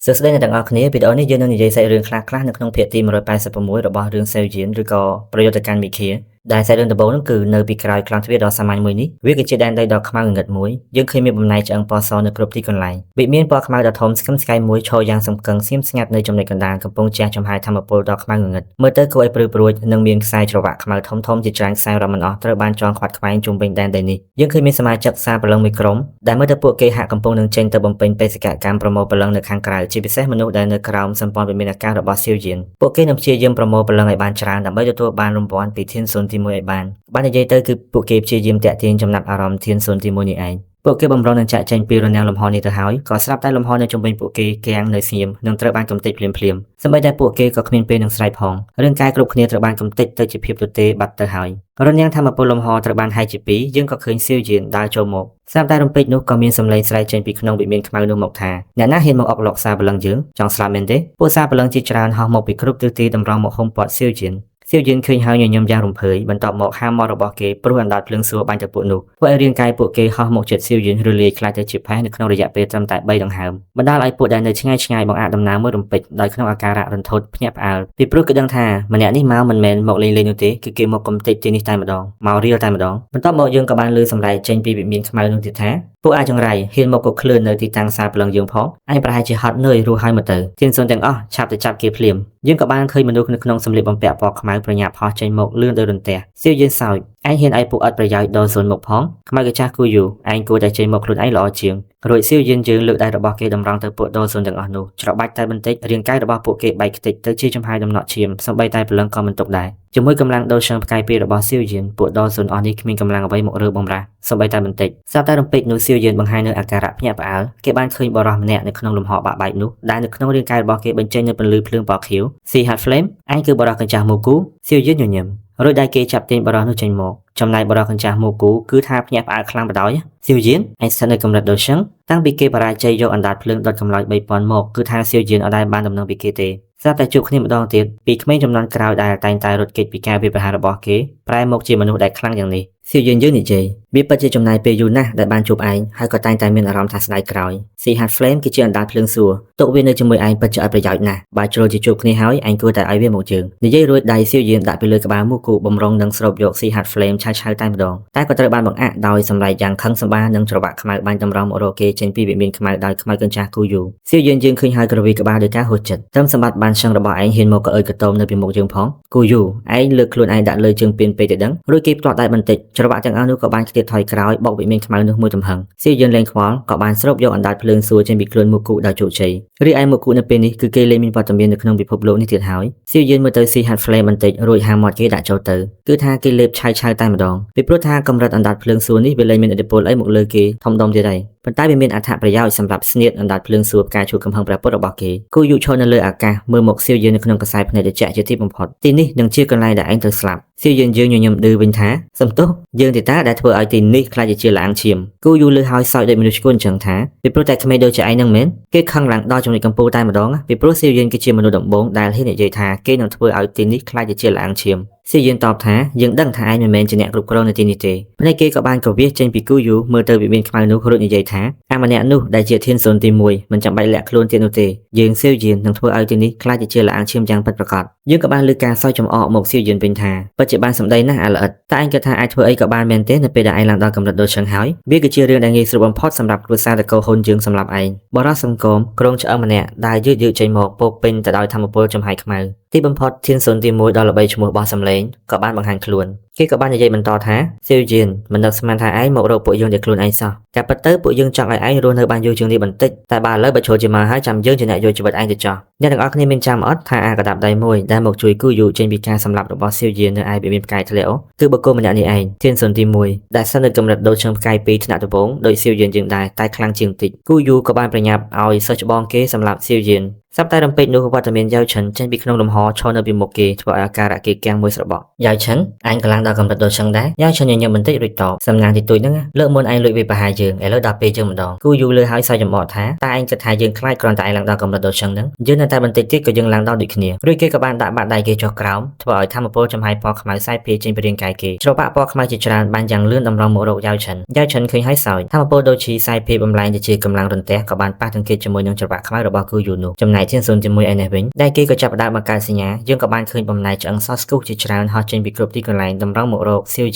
សួស្តីអ្នកទាំងអស់គ្នាវីដេអូនេះយើងនឹងនិយាយសាច់រឿងខ្លះៗនៅក្នុងភាគទី186របស់រឿង Seoujin ឬក៏ប្រយុទ្ធកម្មមីឃាដែលសាច់រឿងដំបូងនោះគឺនៅពីក្រោយក្លោងទ្វារដ៏សាមញ្ញមួយនេះវាគឺជាដែនដីដ៏ខ្មៅងងឹតមួយយើងឃើញមានបំណែកឆ្អឹងពណ៌សនៅគ្រប់ទីកន្លែងវាមានពណ៌ខ្មៅដ៏ធំស្កឹមស្កៃមួយឈរយ៉ាងសំកឹងស្ងៀមស្ងាត់នៅចំណុចកណ្ដាលកំពុងជះចំហាយធម្មពលដ៏ខ្មៅងងឹតមើលទៅគួរឲ្យព្រឺព្រួចនិងមានខ្សែច្រវាក់ខ្មៅធំៗជាច្រើនខ្សែរាប់មិនអស់ត្រូវបានចងខ្វាត់ខ្វែងជុំវិញដែនដីនេះយើងឃើញមានសមាជិកសារព្រលឹងមួយក្រុមដែលមើលទៅពួកគេហាក់កំពុងនឹងចេញទៅបំពេញបេសកកម្មប្រមូលព្រលឹងនៅខាងក្រៅជាពិសេសមនុស្សដែលនៅក្រោមសម្ព័ន្ធវិមានអាកាសរបស់ Seoujin ពួកគេនឹងព្យាយាមប្រមូលព្រលឹងឲ្យបានច្រើនដើម្បីទទួលបានរង្វាន់ពីធានសួនទី1ឲ្យបាននិយាយទៅគឺពួកគេព្យាយាមតាក់ទាញចំណាប់អារម្មណ៍ធានសួនទី1នេះឯងពួកគេបំរុងនឹងចាក់ចែងពីរនាំងលំហនេះទៅហើយក៏ស្រាប់តែលំហនៅជុំវិញពួកគេគាំងនៅស្ងៀមនិងត្រូវបានកំទេចភ្លាមៗសម្បីតែពួកគេក៏គ្មានពេលនឹងស្រែកផងរាងកាយគ្រប់គ្នាត្រូវបានកំទេចទៅជាភាពទទេបាត់ទៅហើយរនាំងធម្មពលលំហត្រូវបានហែកជាពីរយើងក៏ឃើញ Seoujin ដើរចូលមកស្រាប់តែរំពេចនោះក៏មានសំឡេងស្រែកចេញពីក្នុងវិមានខ្មៅនោះមកថាអ្នកណាហ៊ានមកអុកឡុកសារព្រលឹងយើងចង់ស្លាប់មែនទេពួកសារព្រលឹងជាច្រើនហោះមកពីគ្រប់ទិសទីតម្រង់មកហុំព័ទ្ធ Seoujin ឃើញហើយញញឹមយ៉ាងរំភើយបន្ទាប់មកហាមមករបស់គេព្រោះអណ្ដាតភ្លើងសួរបាញ់ទៅពួកនោះធ្វើឲ្យរាងកាយពួកគេហោះមកជិត Seoujin រលាយខ្លាចទៅជាផេះនៅក្នុងរយៈពេលត្រឹមតែ3ដង្ហើមបណ្ដាលឲ្យពួកដែលនៅឆ្ងាយៗបង្អាក់ដំណើរមើលរំពេចដោយក្នុងអាការៈរន្ធត់ភ្ញាក់ផ្អើលពីព្រោះគេដឹងថាម្នាក់នេះមកមិនមែនមកលេងនោះទេគឺគេមកកំទេចទីនេះតែម្ដងមករៀលតែម្ដងបន្ទាប់មកយើងក៏បានលើសម្ដែងចេញពីវិមានខ្មៅនោះទៀតថាពួកអាចង្រៃហ៊ានមកកុកឃ្លឿននៅទីតាំងសារព្រលឹងយើងផងឯងប្រហែលជាហត់នឿយរស់ហើយមកទៅធានសួនទាំងអស់ឆាប់ទៅចាប់គេភ្លាមយើងក៏បានឃើញមនុស្សនៅក្នុងសម្លៀកបំពាក់ពណ៌ខ្មៅប្រញាប់ហោះចេញមកលឿនដោយរន្ទះSeoujinសោចឯងហ៊ានឲ្យពួកអត់ប្រយោជន៍ដល់សួនមកផងខ្មៅកាចាស់គូយូឯងគួរតែចេញមកខ្លួនឯងល្អជាងរួចSeoujinយើងលើកដៃរបស់គេតម្រង់ទៅពួកដល់សួនទាំងអស់នោះច្របាច់តែបន្តិចរាងកាយរបស់ពួកគេបែកខ្ទេចទៅជាចំហាយដំណក់ឈាមសម្បីតែព្រលឹងក៏មិនទុកដែរជាមួយកម្លាំងដូរសឹងផ្កាយពីររបស់Seoujinពួកដល់សួនអស់នេះគ្មានកម្លាំងអ្វីមករើបំរាស់សម្បីតែបន្តិចស្រាប់តែរំពេចនោះSeoujinបង្ហាញនៅអាការៈភ្ញាក់ផ្អើលគេបានឃើញបរិសម្នាក់នៅក្នុងលំហបាក់បែកនោះដែលនៅក្នុងរាងកាយរបស់គេបញ្ចេញនូវពន្លឺភ្លើងពណ៌ខៀវ See Hard Flame ឯងគឺបរិសកញ្ចាស់មូគូSeoujinញញឹមរួចដៃគេចាប់ទាញបរិសនោះចេញមកចំណែកបរិសកញ្ចាស់មូគូគឺថាភ្ញាក់ផ្អើលខ្លាំងបដ ாய் Seoujin ឯងស្ថិតនៅកម្រិតដូរសឹងតាំងពីគេបរាជ័យយកអណ្ដាតភ្លើងដុតកម្លោច3000មកគឺថា Seoujin អត់ដែលបានដំណឹងពីគេទេស្រាប់តែជួបគ្នាម្ដងទៀតពីក្មេងចំនួនក្រោយដែលតែងតែរត់គេចពីការវាយប្រហាររបស់គេប្រែមកជាមនុស្សដែលខ្លាំងយ៉ាងនេះSeoujinយើងនិយាយវាពិតជាចំណាយពេលយូរណាស់ដែលបានជួបឯងហើយក៏តែងតែមានអារម្មណ៍ថាស្ដាយក្រោយ See Hard Flame គឺជាអណ្ដាតភ្លើងសួរទុកវានៅជាមួយឯងពិតជាអត់ប្រយោជន៍ណាស់បើជ្រុលជាជួបគ្នាហើយឯងគួរតែឲ្យវាមកជើងនិយាយរួចដៃSeoujinដាក់ពីលើក្បាលមូគូបំរុងនឹងស្រូបយក See Hard Flame ឆៅៗតែម្ដងតែក៏ត្រូវបានបង្អាក់ដោយសម្រែកយ៉ាងខឹងសម្បានិងច្រវាក់ខ្មៅបាញ់តម្រង់មករកគេចេញពីវិមានខ្មៅដោយខ្មៅកញ្ចាស់គូយូSeoujinយើងឃើញហើយក្រវីក្បាលដោយការហួចចិត្តត្រឹមសម្បត្តិបានရှឹងរបស់ឯងហ៊ានមកកអើយកតោមនៅពីមុខយើងផងគូយូឯងលើកខ្លួនឯងដាក់លើជើងពៀនពេកទៅដឹងរួចគេផ្ទាត់ដៃបន្តិចច្រវាក់ទាំងអស់នោះក៏បានខ្ទាតថយក្រោយបោកវិមានខ្មៅនោះមួយទំហឹងSeoujinលេងខ្វល់ក៏បានស្រូបយកអណ្ដាតភ្លើងសួរចេញពីខ្លួនមូគូដោយជោគជ័យរីឯមូគូនៅពេលនេះគឺគេលែងមានវត្តមាននៅក្នុងពិភពលោកនេះទៀតហើយSeoujinមើលទៅSee Hard Flameបន្តិចរួចហាមាត់គេដាក់ចូលទៅគឺថាគេលេបឆៅៗតែម្ដងពីព្រោះថាកម្រិតអណ្ដាតភ្លើងសួរនេះវាលែងមានឥទ្ធិពលអីមកលើគេធំដុំទៀតហើយប៉ុន្តែវាមានអត្ថប្រយោជន៍សម្រាប់ស្នៀតអណ្ដាតភ្លើងសួរផ្កាឈូកកំហឹងព្រះពុទ្ធរបស់គេគូយូឈរនៅលើអាកាសមើលមកSeoujinនៅក្នុងខ្សែភ្នែកត្រជាក់ជាទីបំផុតទីនេះនឹងជាកន្លែងដែលឯងត្រូវស្លាប់Seoujinយើងញញឹមឌឺវិញថាសំទោសយើងទេតាដែលធ្វើឲ្យទីនេះខ្លាចជាលាងឈាមគូយូលើហើយសោយដូចមនុស្សឈួនអញ្ចឹងថាពីព្រោះតែក្មេងដូចជាឯងនឹងមែនគេខឹងឡើងដល់ចំណុចកំពូលតែម្ដងពីព្រោះSeoujinគឺជាមនុស្សដំបូងដែលហ៊ាននិយាយថាគេនឹងធ្វើឲ្យទីនេះខ្លាចជាលាងឈាមSeoujinតបថាយើងដឹងថាឯងមិនមែនជាអ្នកគ្រប់គ្រងនៅទីនេះទេភ្នែកគេក៏បានកវាសចេញពីគូយូមើលទៅវិមានខ្មៅនោះរួចនិយាយថាអាម្នាក់នោះដែលជាធានសួនទី1មិនចាំបាច់លាក់ខ្លួនទៀតនោះទេយើងSeoujinនឹងធ្វើឲ្យទីនេះខ្លាចជាលាងឈាមយ៉ាងពិតប្រាកដយើងក៏បានលើការសោយចំអកមកSeoujinវិញថាពិតជាបានសម្ដីណាស់អាល្អិតតែឯងគិតថាអាចធ្វើអីក៏បានមែនទេនៅពេលដែលឯងឡើងដល់កម្រិតដូចឈឹងហើយវាគឺជារឿងដែលងាយស្រួលបំផុតសម្រាប់គ្រួសារតកូហ៊ុនយើងសម្រាប់ឯងបរិសសង្គមក្រុងឆ្អឹងម្នាក់ដែលយឺតចេញមកពោពេញទៅដោយធម្មពលចំហាយខ្មៅទីបំផុតធានសួនទី1ដល់ល្បីឈ្មោះបោះសម្លេងក៏បានបង្ហាញខ្លួនគេក៏បាននិយាយបន្តថាSeoujinមិននឹកស្មានថាឯងមករកពួកយើងតែខ្លួនឯងសោះតែពិតទៅពួកយើងចង់ឲ្យឯងរស់នៅបានយូរជាងនេះបន្តិចតែបើឥឡូវបើចូលជាមកហើយចាំយើងជាអ្នកយកជីវិតឯងទៅចោះអ្នកទាំងអស់គ្នាមានចាំអត់ថាអាកដាប់ដៃមួយដែលមកជួយគូយូចេញពីការសម្លាប់របស់Seoujinនៅឯវិមានផ្កាយធ្លាក់គឺបុគ្គលម្នាក់នេះឯងធានសួនទី1ដែលស្ថិតនៅកម្រិតដូចឈឹងផ្កាយ2ថ្នាក់ដំបូងដោយSeoujinយើងដែរតែខ្លាំងជាងតិចគូយូក៏បានប្រញាប់ឲ្យសិស្សច្បងគេសម្លាប់Seoujinសប្តាហ៍រំពេចនោះវត្តមានយ៉ាវឈិនចេញពីក្នុងលំហឈរនៅពីមុខគេធ្វើឲ្យអាការៈគេគាំងមួយស្របក់យ៉ាវឈិនអញកម្លាំង ដល់កម្រិតដូចចឹងដែរយ៉ាងឆញញឹមបន្តិចរួចតបសំណាងទីទួយហ្នឹងលើកមុនឯងលួចវាប្រហារយើងឥឡូវដល់ពេលយើងម្ដងគូយូរលើហើយសើចចំអកថាតែឯងគិតថាយើងខ្លាចគ្រាន់តែឯងឡើងដល់កម្រិតដូចចឹងហ្នឹងយើងនៅតែបន្តិចទៀតក៏យើងឡើងដល់ដូចគ្នារួចគេក៏បានដាក់បាតដៃគេចុះក្រោមធ្វើឲ្យធម្មពលចំហាយពណ៌ខ្មៅសាយភាយចេញពីរាងកាយគេច្របាក់ពណ៌ខ្មៅជាច្រើនបានយ៉ាងលឿនតម្រង់មករកយ៉ាវឆិនឃើញហើយសើចធម្មពលដូចជាសាយភាយបំលែងទៅជាកម្លាំងរន្ទះក៏បានប៉ះទង្គិចជាមួយនឹងច្របាក់ខ្មៅរបស់គូយូនោះចំណែកធានស៊ុនជាមួយឯនេះវិញដែលគេក៏ចាប់ផ្ដើមបង្កើតសញ្ញាយើងក៏បានឃើញបំណែកឆ្អឹងសស្គូសជាច្រើនហោះចេញពីគ្រប់ទីកន្លែងតម្រង់មករកសៀវ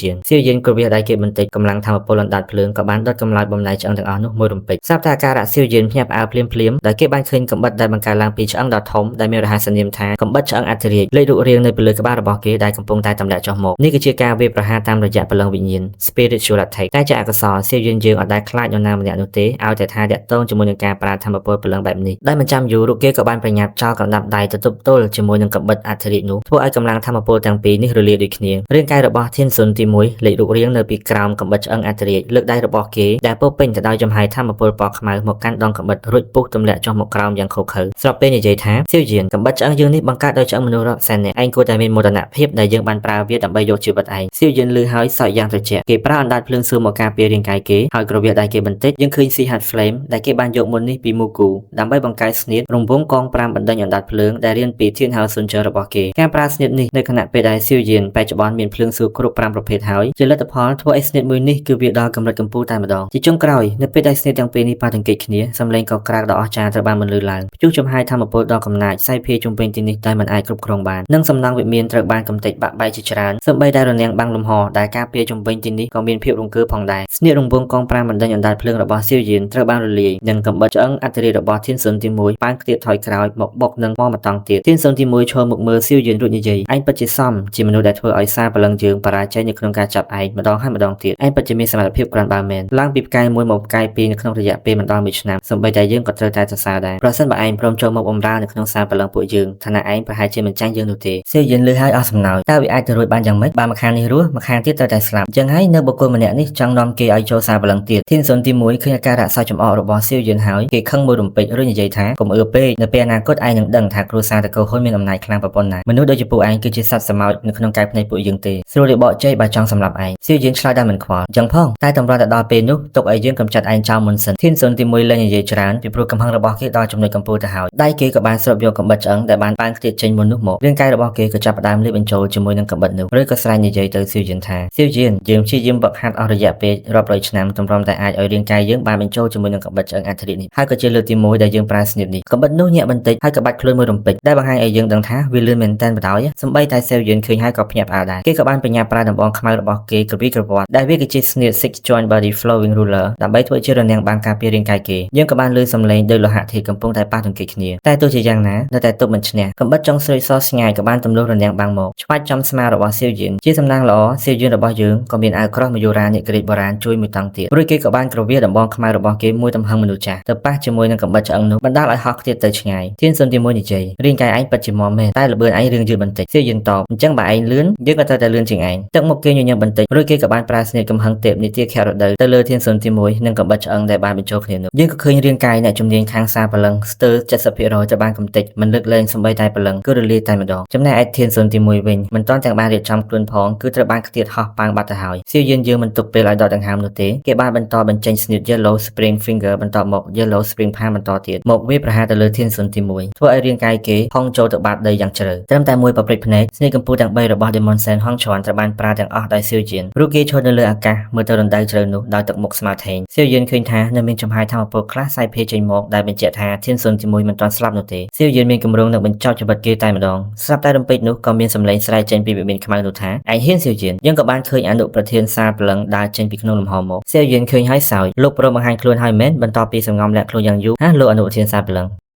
យានក៏វាដៃគេបន្តិចកម្លាំងធម្មពលអណ្ដាតភ្លើងក៏បានដុតកម្លោចបំណែកឆ្អឹងទាំងអស់នោះមួយរំពេចស្រាប់តែអាការៈសៀវយានភ្ញាក់ផ្អើលភ្លាមដែលគេបានឃើញកំបិតដែលបង្កើតឡើងពីឆ្អឹងដ៏ធំដែលមានរហស្សនាមថាកំបិតឆ្អឹងអធិរាជលេខរូបរាងនៅពីលើក្បាលរបស់គេដែលកំពុងតែទម្លាក់ចុះមកនេះគឺជាការវាយប្រហារតាមរយៈព្រលឹងវិញ្ញាណ spiritual attack តែជាអកុសលសៀវយានយើងអត់ដែលខ្លាចនរណាម្នាក់នោះទេឲ្យតែថាតាក់ទងជាមួយនឹងការប្រើធម្មពលព្រលឹងបែបនេះដែលមិនចាំយូររូបគេក៏បានប្រញាប់ចោលកណ្ដាប់ដៃទៅទប់ទល់ជាមួយនឹងកំបិតអធិរាជនោះធ្វើឲ្យកម្លាំងធម្មពលទាំងពីរនេះរលាយដូចគ្នារាងកាយរបស់ធានស៊ុនទី1លេខរូបរាងនៅពីក្រោមកំបិតឆ្អឹងអធិរាជលើកដៃរបស់គេដែលពោពេញទៅដោយចំហាយធម្មពលពណ៌ខ្មៅមកកាន់ដងកំបិតរួចពុះទម្លាក់ចុះមកក្រោមយ៉ាងខុសខើស្របពេលនិយាយថាសៀវយានកំបិតឆ្អឹងយើងនេះបង្កើតដោយឆ្អឹងមនុស្សរាប់សែននាក់ឯងគួរតែមានមោទនភាពដែលយើងបានប្រើវាដើម្បីយកជីវិតឯងសៀវយានលឺហើយសើចយ៉ាងត្រជាក់គេប្រើអណ្ដាតភ្លើងសួរមកការពាររាងកាយគេហើយក្រវាដៃគេបន្តិចយើងឃើញស៊ីហាត់ flame ដែលគេបានយកមុននេះពីមូគូដើម្បីបង្កើតស្នៀតរង្វង់កង5បណ្ដេញអណ្ដាតភ្លើងដែលរៀនពីធានហៅសុនជើរបស់គេការប្រើស្នៀតនេះនៅខណៈពេលដែលសៀវយានបច្ចុប្បន្នមានភ្លើងសួរគ្រប់5ប្រភេទហើយជាលទ្ធផលធ្វើឲ្យស្នៀតមួយនេះគឺវាដល់កម្រិតកម្ពស់តែម្ដងជាចុងក្រោយនៅពេលដែលស្នៀតទាំងពីរនេះប៉ះទង្គិចគ្នាសំឡេងក៏ក្រាកដ៏អស្ចារ្យត្រូវបានបន្លឺឡើងព្យុះចំហាយធម្មពលដ៏កំណាចសាយភាយជុំវិញទីនេះតែមិនអាចគ្រប់គ្រងបាននិងសំណង់វិមានត្រូវបានកំទេចបាក់បែកជាច្រើនសូម្បីតែរនាំងបាំងលំហដែលការពារជុំវិញទីនេះក៏មានភាពរង្គើផងដែរស្នៀតរង្វង់កង5បណ្ដេញអណ្ដាតភ្លើងរបស់សៀវយានត្រូវបានរលាយនិងកំបិតឆ្អឹងអធិរាជរបស់ធានស៊ុនទី1ប៉ានខ្ទាតថយក្រោយមកបុកនឹងមកម្តងទៀតធានស៊ុនទី1ឈរមុខមើលសៀវយានរួចនិយាយឯងពិតជាសមជាមនុស្សដែលធ្វើឲ្យសារព្រលឹងយើងបរាជ័យនៅក្នុងការចាប់ឯងម្ដងហើយម្ដងទៀតឯងពិតជាមានសមត្ថភាពក្រាន់បើមែនឡើងពីផ្កាយ1មកផ្កាយ2នៅក្នុងរយៈពេលមិនដល់1ឆ្នាំសូម្បីតែយើងក៏ត្រូវតែសរសើរដែរប្រសិនបើឯងព្រមចូលមកបម្រើនៅក្នុងសារព្រលឹងពួកយើងឋានៈឯងប្រហែលជាមិនចាញ់យើងនោះទេសៀវយានលឺហើយអស់សំណោចតើវាអាចទៅរួចបានយ៉ាងម៉េចបើម្ខាងនេះរស់ម្ខាងទៀតត្រូវតែស្លាប់ចឹងហើយនៅបុគ្គលម្នាក់នេះចង់នាំគេឲ្យចូលសារព្រលឹងទៀតធានស៊ុនទី1ឃើញអាការៈសើចចំអករបស់សៀវយានហើយគេខឹងមួយរំពេចរួចនិយាយថាកុំអឺពេកនៅពេលអនាគតឯងនឹងដឹងថាគ្រួសារតកូលហ៊ុនមានអំណាចខ្លាំងប៉ុណ្ណាមនុស្សដូចជាពួកឯងគឺជាសត្វសម្ោចនៅក្នុងកាយភ្នែកពួកយើងទេស្រួលរៀបបកជ័យបើចង់សម្លាប់ឯងសៀវយានឆ្លើយដោយមិនខ្វល់ចឹងផងតែតម្រាំតែដល់ពេលនោះទុកឲ្យយើងកម្ចាត់ឯងចោលមុនសិនធានស៊ុនទី1លែងនិយាយច្រើនពីព្រោះកំហឹងរបស់គេដល់ចំណុចកំពូលទៅហើយដៃគេក៏បានស្រូបយកកំបិតឆ្អឹងដែលបានប៉ានខ្ទាតចេញមុននោះមករាងកាយរបស់គេក៏ចាប់ផ្ដើមលាបបញ្ចូលជាមួយនឹងកំបិតនោះឬក៏ស្រែកនិយាយទៅសៀវយានថាសៀវយានយើងព្យាយាមវឹកហាត់អស់រយៈពេលរាប់រយឆ្នាំតម្រាំតែអាចឲ្យរាងកាយយើងបានបញ្ចូលជាមួយនឹងកំបិតឆ្អឹងអធិរាជនេះហើយក៏ជាលើកទី1ដែលយើងប្រើស្នៀតនេះកំបិតនោះញាក់បន្តិចហើយក៏បាច់ខ្លួនមួយរំពេចដែលបង្ហាញឲ្យយើងដឹងថាវាលឿនមែនតែនបដ សម្បីតែសៀវយានឃើញហើយក៏ភ្ញាក់ផ្អើលដែរគេក៏បានបញ្ញាប្រើដំបងខ្មៅរបស់គេក្រវីក្រវ៉ាត់ដែលវាគឺជាស្នៀត six joint body flowing ruler ដើម្បីធ្វើជារនាំងបាំងការពាររាងកាយគេយើងក៏បានលើសំឡេងដោយលោហៈធាតុកំពុងតែប៉ះទង្គិចគ្នាតែទោះជាយ៉ាងណានៅតែទប់មិនឈ្នះកំបិតចុងស្រួយសស្ងាយក៏បានទម្លុះរនាំងបាំងមកឆ្វាច់ចំស្មារបស់សៀវយានជាសំណាងល្អសៀវយានរបស់យើងក៏មានអាវក្រោះមយូរ៉ាអ្នកក្រិចបុរាណជួយមួយតង់ទៀតរួចគេក៏បានក្រវាដំបងខ្មៅរបស់គេមួយទំហឹងមនុស្សចាស់ទៅប៉ះជាមួយនឹងកំបិតឆ្អឹងនោះបណ្ដាលឲ្យហោះខ្ទាតទៅឆ្ងាយធានសុនទី1និយាយរាងកាយឯងពិតជាមាំមែនតែល្បឿនឯងរឿងយឺតបន្តិចសៀវយានតបអញ្ចឹងបើឯងលឿនយើងក៏ត្រូវតែលឿនជាងឯងទឹកមុខគេញញឹមបន្តិចរួចគេក៏បានប្រើស្នេហ៍កំហឹងទេពនីតិខរដូវទៅលើធានសុនទី1និងកំបិតឆ្អឹងដែលបានបញ្ចូលគ្នានោះយើងក៏ឃើញរាងកាយអ្នកជំនាញខាងសារព្រលឹងស្ទើរ 70% ទៅបានកំទេចមិនលើកលែងសំបីតែព្រលឹងគឺរលាយតែម្ដងចំណែកឯធានសុនទី1វិញមិនទាន់ទាំងបានរៀបចំខ្លួនផងគឺត្រូវបានខ្ទាតហោះប៉ាំងបាត់ទៅហើយសៀវយានយើងមិនទុកពេលឲ្យដកដង្ហើមនោះទេគេបានបន្តបញ្ចេញស្នេហ៍ Yellow Spring Finger បន្តមក Yellow Spring Palm បន្តទៀតមកវាប្រហារទៅលើធានសុនទី1ធ្វើឲ្យរាងកាយគេហុងចូលទៅបាតដីយ៉ាងជ្រៅត្រឹមតែមួយប៉ព្រិចភ្នែកស្នេហ៍កម្ពស់ទាំង3របស់ Demon Sen ហងឈွန်ត្រូវបានប្រើទាំងអស់ដោយសៀវយានព្រោះគេឈរនៅលើអាកាសមើលទៅរណ្ដៅជ្រៅនោះដោយទឹកមុខស្មើថេងសៀវយានឃើញថានៅមានចំហាយធម្មពលខ្លះសាយភាយចេញមកដែលបញ្ជាក់ថាធានសុនទី1មិនទាន់ស្លាប់នោះទេសៀវយានមានគម្រោងនឹងបញ្ចប់ជីវិតគេតែម្ដងស្រាប់តែរំពេចនោះក៏មានសម្លេងស្រែកចេញពីវិមានខ្មៅនោះថាឯងហ៊ានសៀវយានយើងក៏បានឃើញអនុប្រធានសារព្រលឹងដើរចេញពីក្នុងលំហមកសៀវយានឃើញហើយសើចលោកព្រមបង្ហាញខ្លួនហើយមែនបន្ទាប់ពីសំងំលាក់ខ្លួនយ៉ាងយូរលោកអនុប្រធានសារព្រលឹង